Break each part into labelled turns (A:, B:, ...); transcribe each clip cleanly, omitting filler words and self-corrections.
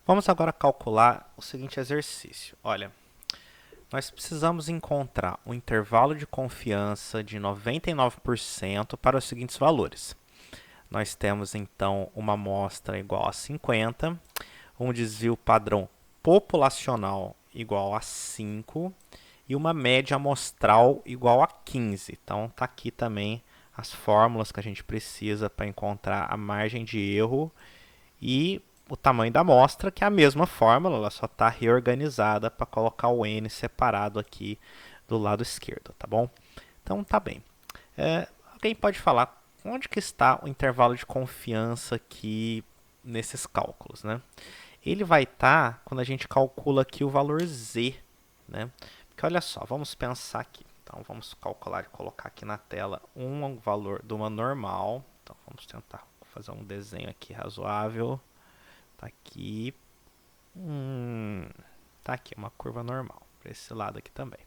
A: Vamos agora calcular o seguinte exercício. Olha, nós precisamos encontrar um intervalo de confiança de 99% para os seguintes valores. Nós temos então uma amostra igual a 50, um desvio padrão populacional igual a 5 e uma média amostral igual a 15. Então está aqui também as fórmulas que a gente precisa para encontrar a margem de erro e o tamanho da amostra, que é a mesma fórmula, ela só está reorganizada para colocar o n separado aqui do lado esquerdo, tá bom? Então tá bem. Alguém pode falar onde que está o intervalo de confiança aqui nesses cálculos, né? Ele vai estar quando a gente calcula aqui o valor z, né? Porque olha só, vamos pensar aqui. Então vamos calcular e colocar aqui na tela um valor de uma normal. Então vamos tentar fazer um desenho aqui razoável. Tá aqui. Tá aqui uma curva normal. Para esse lado aqui também.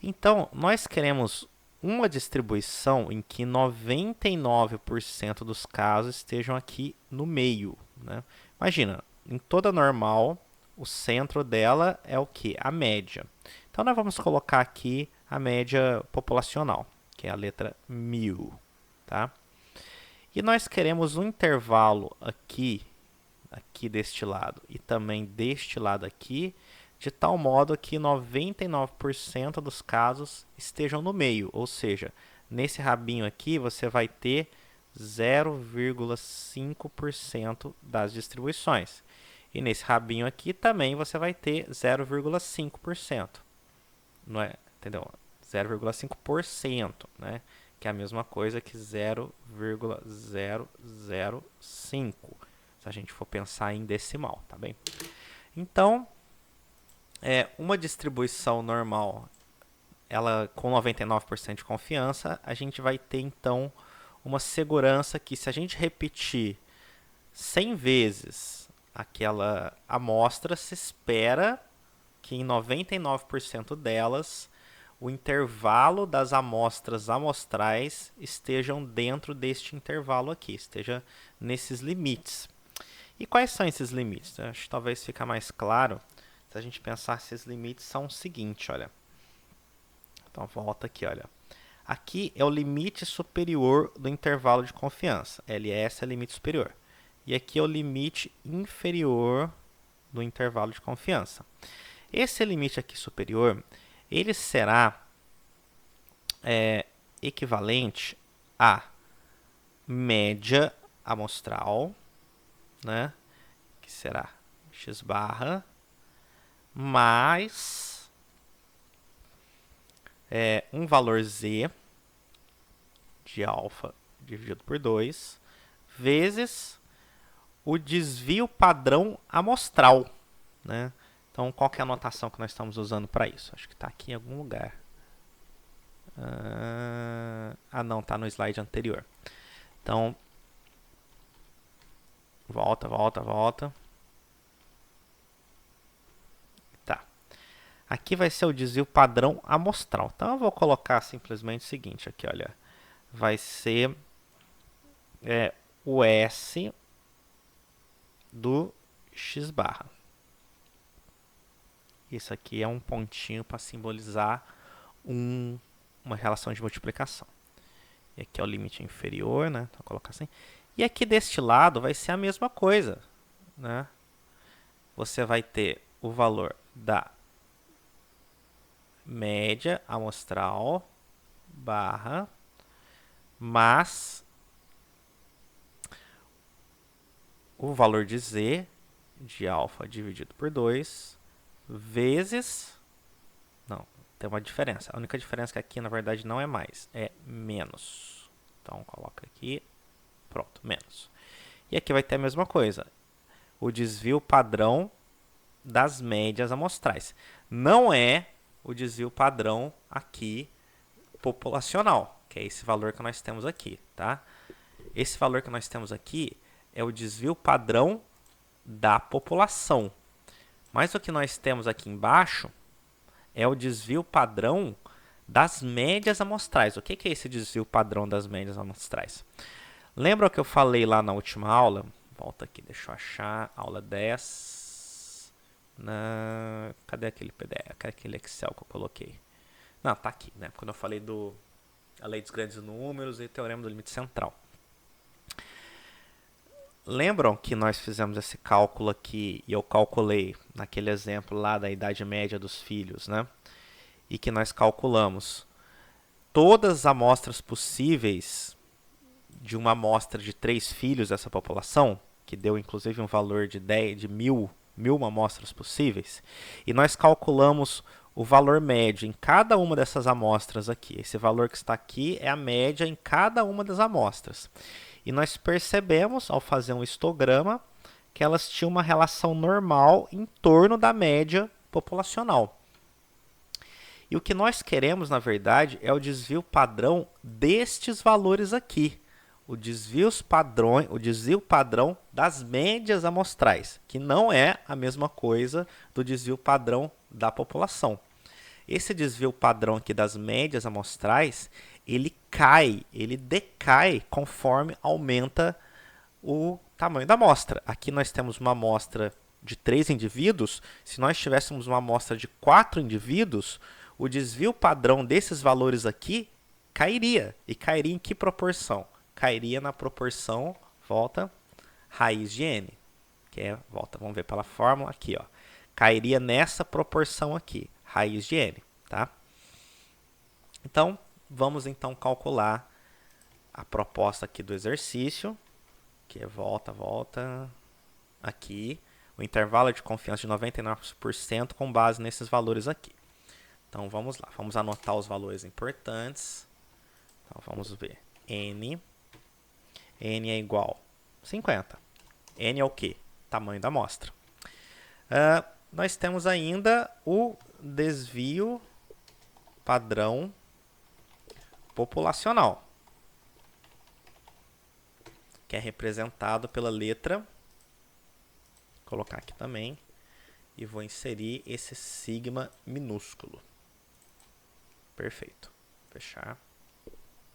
A: Então, nós queremos uma distribuição em que 99% dos casos estejam aqui no meio, né? Imagina, em toda normal, o centro dela é o que? A média. Então, nós vamos colocar aqui a média populacional, que é a letra 1000, tá? E nós queremos um intervalo aqui deste lado e também deste lado aqui, de tal modo que 99% dos casos estejam no meio, ou seja, nesse rabinho aqui você vai ter 0,5% das distribuições. E nesse rabinho aqui também você vai ter 0,5%. Não é? Entendeu? 0,5%, né? Que é a mesma coisa que 0,005, se a gente for pensar em decimal, tá bem? Então, uma distribuição normal, ela com 99% de confiança, a gente vai ter então uma segurança que se a gente repetir 100 vezes aquela amostra, se espera que em 99% delas o intervalo das amostras amostrais estejam dentro deste intervalo aqui, esteja nesses limites. E quais são esses limites? Acho que talvez fica mais claro se a gente pensar se esses limites são o seguinte, olha. Então, volta aqui, olha. Aqui é o limite superior do intervalo de confiança. LS é limite superior. E aqui é o limite inferior do intervalo de confiança. Esse limite aqui superior, ele será equivalente à média amostral, né? Que será x barra mais um valor z de alfa dividido por 2 vezes o desvio padrão amostral, né? Então, qual que é a notação que nós estamos usando para isso? Acho que está aqui em algum lugar. Não, está no slide anterior. Então, volta. Tá. Aqui vai ser o desvio padrão amostral. Então, eu vou colocar simplesmente o seguinte aqui, olha. Vai ser o S do x barra. Isso aqui é um pontinho para simbolizar uma relação de multiplicação. E aqui é o limite inferior, né? Então, vou colocar assim. E aqui deste lado vai ser a mesma coisa, né? Você vai ter o valor da média amostral barra mais o valor de z de alfa dividido por 2 vezes... Não, tem uma diferença. A única diferença é que aqui, na verdade, não é mais, é menos. Então, coloca aqui, pronto, menos. E aqui vai ter a mesma coisa. O desvio padrão das médias amostrais. Não é o desvio padrão aqui populacional, que é esse valor que nós temos aqui, tá? Esse valor que nós temos aqui é o desvio padrão da população. Mas o que nós temos aqui embaixo é o desvio padrão das médias amostrais. O que é esse desvio padrão das médias amostrais? Lembra o que eu falei lá na última aula? Volta aqui, deixa eu achar. Aula 10. Cadê aquele PDF? Aquele Excel que eu coloquei? Não, tá aqui, né? Quando eu falei a lei dos grandes números e o teorema do limite central. Lembram que nós fizemos esse cálculo aqui e eu calculei naquele exemplo lá da idade média dos filhos, né? E que nós calculamos todas as amostras possíveis de uma amostra de 3 filhos dessa população, que deu inclusive um valor de 1000 amostras possíveis, e nós calculamos o valor médio em cada uma dessas amostras aqui. Esse valor que está aqui é a média em cada uma das amostras. E nós percebemos, ao fazer um histograma, que elas tinham uma relação normal em torno da média populacional. E o que nós queremos, na verdade, é o desvio padrão destes valores aqui. O desvio padrão das médias amostrais, que não é a mesma coisa do desvio padrão da população. Esse desvio padrão aqui das médias amostrais, ele decai conforme aumenta o tamanho da amostra. Aqui nós temos uma amostra de 3 indivíduos. Se nós tivéssemos uma amostra de 4 indivíduos, o desvio padrão desses valores aqui cairia. E cairia em que proporção? Cairia na proporção, volta, raiz de n. Que é, volta, vamos ver pela fórmula aqui, ó. Cairia nessa proporção aqui, raiz de n, tá? Então, vamos então calcular a proposta aqui do exercício, que é volta, aqui, o intervalo de confiança de 99% com base nesses valores aqui. Então, vamos lá, vamos anotar os valores importantes. Então, vamos ver, n é igual a 50. N é o quê? Tamanho da amostra. Nós temos ainda o desvio padrão populacional, que é representado pela letra. Vou colocar aqui também. E vou inserir esse sigma minúsculo. Perfeito. Fechar.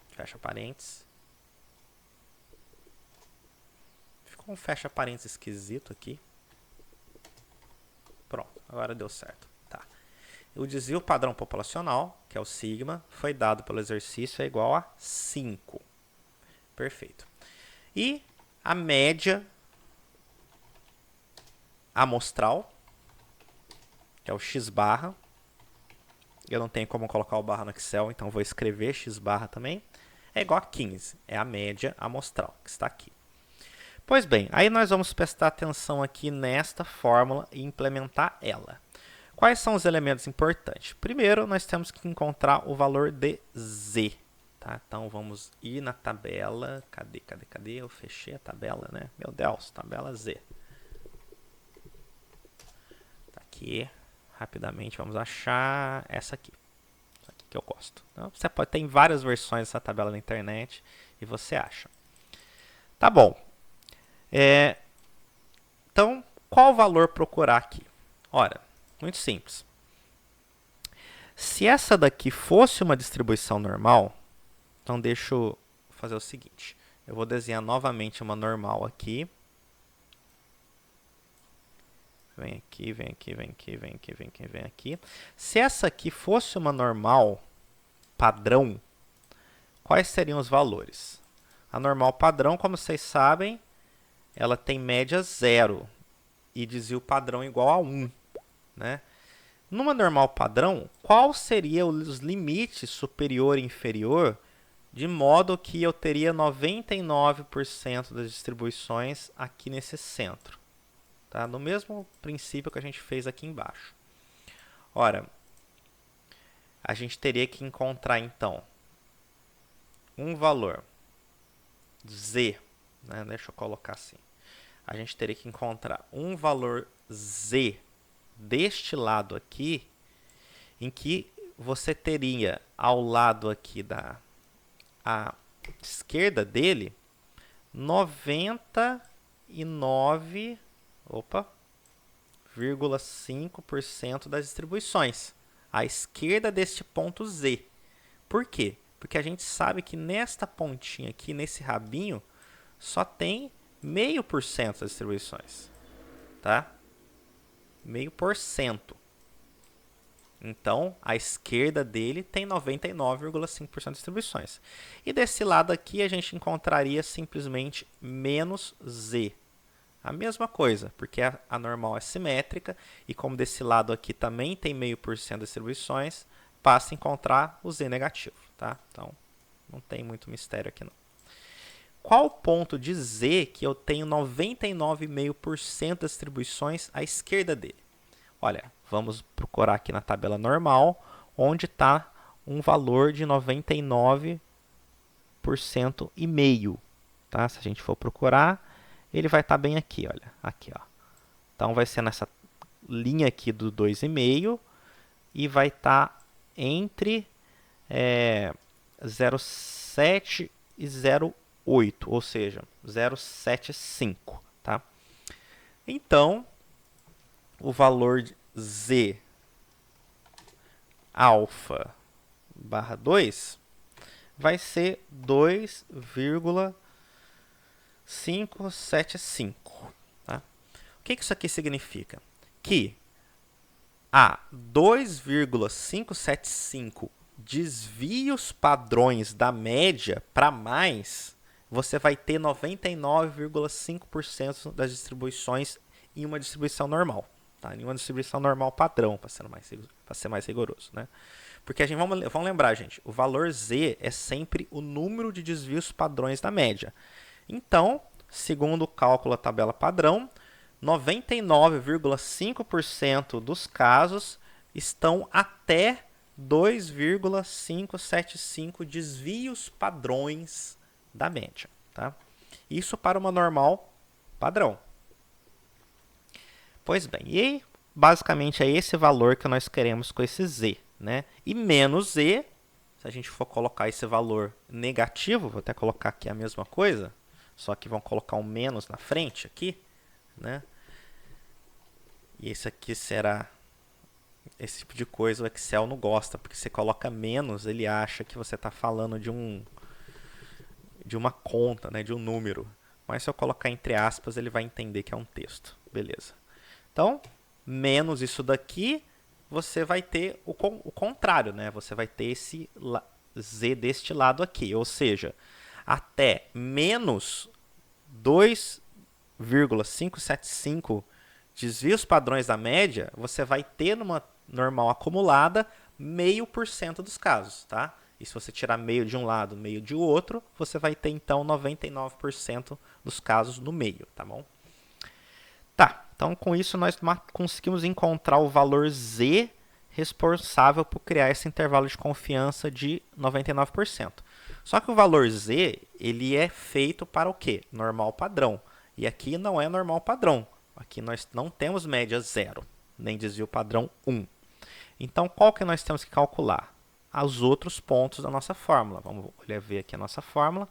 A: Fecha parênteses. Ficou um fecha parênteses esquisito aqui. Pronto, agora deu certo. Tá. O desvio padrão populacional, que é o sigma, foi dado pelo exercício, é igual a 5. Perfeito. E a média amostral, que é o x barra. Eu não tenho como colocar o barra no Excel, então vou escrever x barra também. É igual a 15, é a média amostral, que está aqui. Pois bem, aí nós vamos prestar atenção aqui nesta fórmula e implementar ela. Quais são os elementos importantes? Primeiro, nós temos que encontrar o valor de z. Tá? Então, vamos ir na tabela. Cadê? Eu fechei a tabela, né? Meu Deus, tabela z. Tá aqui. Rapidamente, vamos achar essa aqui. Essa aqui que eu gosto. Então, você pode ter várias versões dessa tabela na internet e você acha. Tá bom. Então, qual valor procurar aqui? Ora, muito simples. Se essa daqui fosse uma distribuição normal, então deixa eu fazer o seguinte. Eu vou desenhar novamente uma normal aqui. Vem aqui. Se essa aqui fosse uma normal padrão, quais seriam os valores? A normal padrão, como vocês sabem, ela tem média 0 e desvio padrão igual a 1. Né? Numa normal padrão, qual seria os limites superior e inferior, de modo que eu teria 99% das distribuições aqui nesse centro? Tá? No mesmo princípio que a gente fez aqui embaixo. Ora, a gente teria que encontrar, então, um valor z. Né? Deixa eu colocar assim. A gente teria que encontrar um valor z deste lado aqui, em que você teria ao lado aqui à esquerda dele 99,5% das distribuições à esquerda deste ponto z. Por quê? Porque a gente sabe que nesta pontinha aqui, nesse rabinho, só tem 0,5% das distribuições, tá? 0,5%. Então, a esquerda dele tem 99,5% de distribuições. E desse lado aqui, a gente encontraria simplesmente menos z. A mesma coisa, porque a normal é simétrica, e como desse lado aqui também tem 0,5% de distribuições, passa a encontrar o z negativo, tá? Então, não tem muito mistério aqui não. Qual o ponto de z que eu tenho 99,5% das distribuições à esquerda dele? Olha, vamos procurar aqui na tabela normal, onde está um valor de 99% e meio. Tá? Se a gente for procurar, ele vai estar bem aqui, olha. Aqui, ó. Então, vai ser nessa linha aqui do 2,5 e vai estar entre 0,7 e 0,8, ou seja, 0,75. Tá? Então, o valor de z alfa barra 2 vai ser 2,575. Tá? O que isso aqui significa? Que há 2,575 desvios padrões da média para mais, você vai ter 99,5% das distribuições em uma distribuição normal. Tá? Em uma distribuição normal padrão, para ser mais rigoroso. Né? Porque a gente, vamos lembrar, gente, o valor z é sempre o número de desvios padrões da média. Então, segundo o cálculo da tabela padrão, 99,5% dos casos estão até 2,575 desvios padrões da média. Tá? Isso para uma normal padrão. Pois bem, e aí, basicamente é esse valor que nós queremos com esse z. Né? E menos z, se a gente for colocar esse valor negativo, vou até colocar aqui a mesma coisa, só que vão colocar um menos na frente aqui, né? E esse aqui será, esse tipo de coisa o Excel não gosta, porque você coloca menos, ele acha que você está falando de uma conta, né? De um número. Mas se eu colocar entre aspas, ele vai entender que é um texto. Beleza. Então, menos isso daqui, você vai ter o contrário, né? Você vai ter esse z deste lado aqui, ou seja, até menos 2,575 desvios padrões da média, você vai ter numa normal acumulada 0,5% dos casos, tá? E se você tirar meio de um lado, meio de outro, você vai ter então 99% dos casos no meio, tá bom? Tá, então com isso nós conseguimos encontrar o valor z responsável por criar esse intervalo de confiança de 99%. Só que o valor z, ele é feito para o quê? Normal padrão. E aqui não é normal padrão. Aqui nós não temos média 0, nem desvio padrão 1. Então, qual que nós temos que calcular? Os outros pontos da nossa fórmula. Vamos ver aqui a nossa fórmula.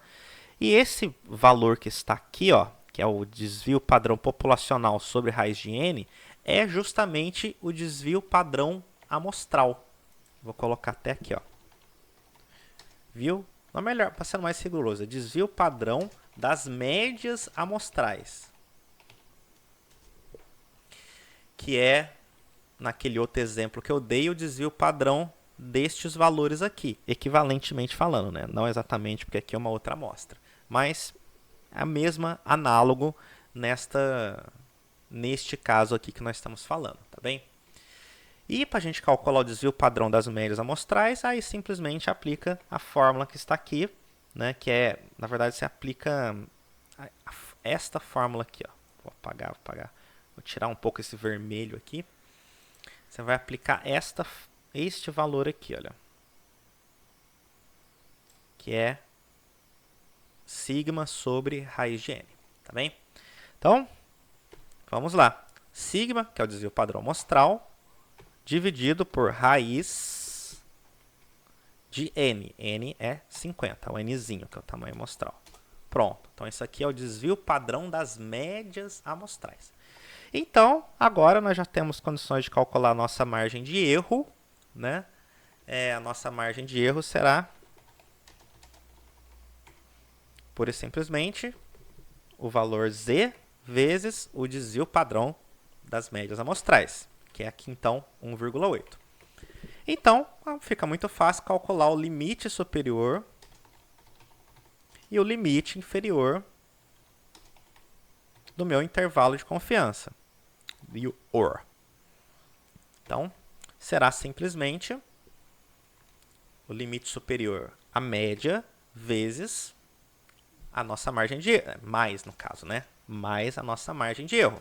A: E esse valor que está aqui, ó, que é o desvio padrão populacional sobre raiz de n, é justamente o desvio padrão amostral. Vou colocar até aqui, ó. Viu? Não, melhor, para ser mais rigoroso, é desvio padrão das médias amostrais. Que é, naquele outro exemplo que eu dei, o desvio padrão destes valores aqui, equivalentemente falando, né? Não exatamente, porque aqui é uma outra amostra, mas a mesma análogo neste caso aqui que nós estamos falando, tá bem? E para a gente calcular o desvio padrão das médias amostrais, aí simplesmente aplica a fórmula que está aqui, né? Que é, na verdade, se aplica esta fórmula aqui, ó. Vou apagar. Vou tirar um pouco esse vermelho aqui. Você vai aplicar este valor aqui, olha. Que é sigma sobre raiz de n, tá bem? Então, vamos lá. Sigma, que é o desvio padrão amostral, dividido por raiz de n. N é 50, o nzinho, que é o tamanho amostral. Pronto. Então, isso aqui é o desvio padrão das médias amostrais. Então, agora nós já temos condições de calcular a nossa margem de erro, né? A nossa margem de erro será, pura e simplesmente, o valor z vezes o desvio padrão das médias amostrais, que é aqui então 1,8. Então, fica muito fácil calcular o limite superior e o limite inferior do meu intervalo de confiança, e o OR. Então, será simplesmente o limite superior, a média, vezes a nossa margem de erro, mais no caso, né? Mais a nossa margem de erro.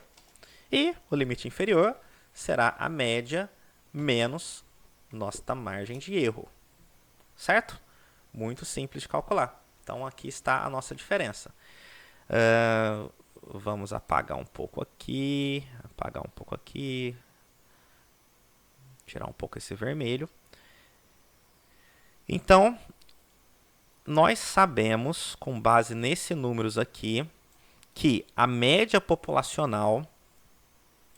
A: E o limite inferior será a média menos nossa margem de erro. Certo? Muito simples de calcular. Então, aqui está a nossa diferença. Vamos apagar um pouco aqui, tirar um pouco esse vermelho. Então, nós sabemos, com base nesses números aqui, que a média populacional,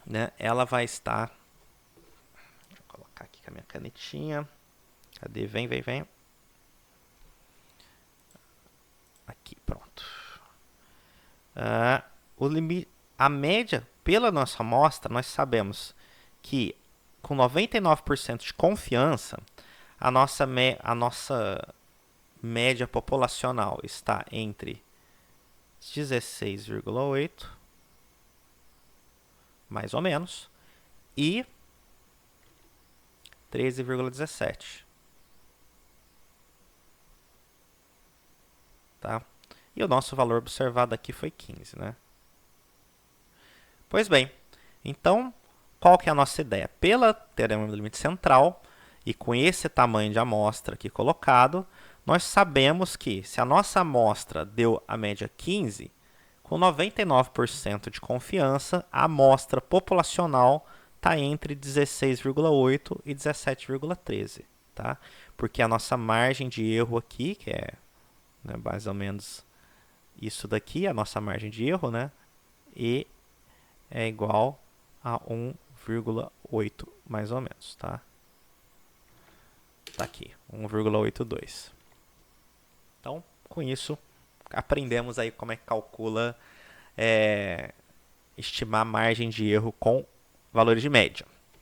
A: né, ela vai estar... Vou colocar aqui com a minha canetinha. Cadê? Vem. Aqui, pronto. A média, pela nossa amostra, nós sabemos que com 99% de confiança, a nossa média populacional está entre 16,8, mais ou menos, e 13,17. Tá? E o nosso valor observado aqui foi 15, né? Pois bem, então, qual que é a nossa ideia? Pela teorema do limite central, e com esse tamanho de amostra aqui colocado, nós sabemos que se a nossa amostra deu a média 15, com 99% de confiança, a amostra populacional está entre 16,8 e 17,13, tá? Porque a nossa margem de erro aqui, que é, né, mais ou menos isso daqui, a nossa margem de erro, né? E é igual a 1,8 mais ou menos, tá? Tá aqui, 1,82. Então, com isso, aprendemos aí como é que calcula, estimar margem de erro com valores de média.